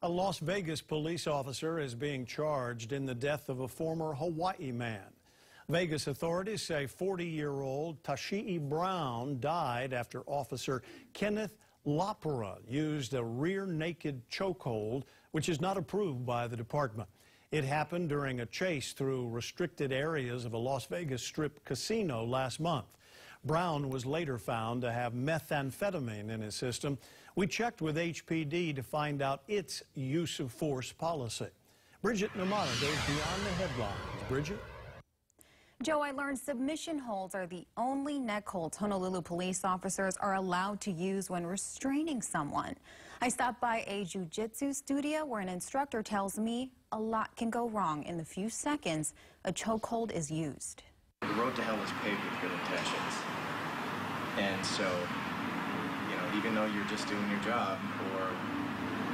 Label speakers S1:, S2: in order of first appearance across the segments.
S1: A Las Vegas police officer is being charged in the death of a former Hawaii man. Vegas authorities say 40-year-old Tashii Brown died after Officer Kenneth Lapora used a rear naked chokehold, which is not approved by the department. It happened during a chase through restricted areas of a Las Vegas Strip casino last month. Brown was later found to have methamphetamine in his system. We checked with HPD to find out its use of force policy. Bridget Namata goes beyond the headlines. Bridget?
S2: Joe, I learned submission holds are the only neck holds Honolulu police officers are allowed to use when restraining someone. I stopped by a jiu-jitsu studio where an instructor tells me a lot can go wrong in the few seconds a chokehold is used.
S3: The road to hell is paved with good intentions. And so, even though you're just doing your job or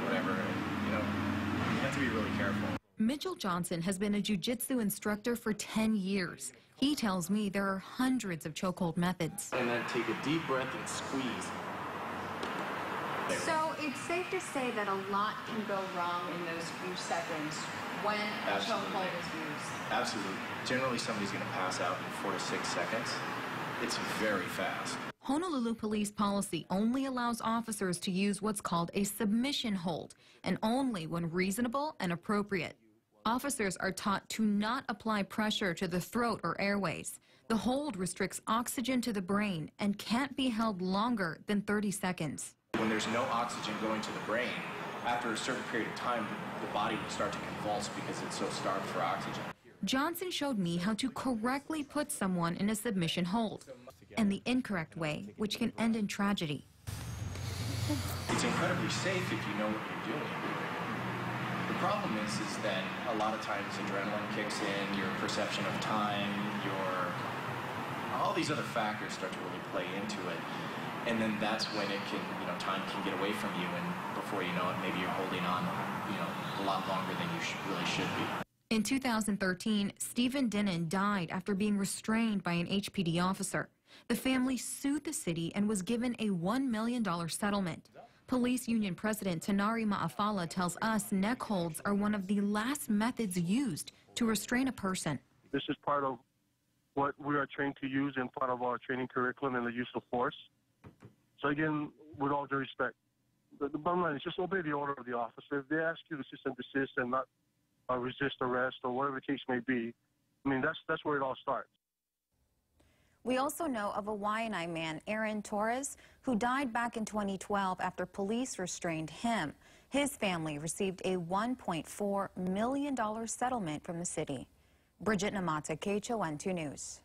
S3: whatever, you have to be really careful.
S2: Mitchell Johnson has been a jiu-jitsu instructor for 10 years. He tells me there are hundreds of chokehold methods.
S3: And then take a deep breath and squeeze.
S4: So it's safe to say that a lot can go wrong in those few seconds when a chokehold is used.
S3: Absolutely. Generally, somebody's going to pass out in 4 to 6 seconds. It's very fast.
S2: Honolulu police policy only allows officers to use what's called a submission hold, and only when reasonable and appropriate. Officers are taught to not apply pressure to the throat or airways. The hold restricts oxygen to the brain and can't be held longer than 30 seconds.
S3: When there's no oxygen going to the brain, after a certain period of time, the body will start to convulse because it's so starved for oxygen.
S2: Johnson showed me how to correctly put someone in a submission hold, and the incorrect way, which can end in tragedy.
S3: It's incredibly safe if you know what you're doing. The problem is that a lot of times adrenaline kicks in, your perception of time, all these other factors start to really play into it. And then that's when it can, time can get away from you, and before you know it, maybe you're holding on, a lot longer than you really should be.
S2: In 2013, Stephen Dinnan died after being restrained by an HPD officer. The family sued the city and was given a $1 million settlement. Police Union President Tanari Ma'afala tells us neck holds are one of the last methods used to restrain a person.
S5: This is part of what we are trained to use and part of our training curriculum and the use of force. So again, with all due respect, the bottom line is just obey the order of the officer. If they ask you to cease and desist and not resist arrest or whatever the case may be, that's where it all starts.
S2: We also know of a Waianae man, Aaron Torres, who died back in 2012 after police restrained him. His family received a $1.4 million settlement from the city. Bridget Namata, KHON 2 News.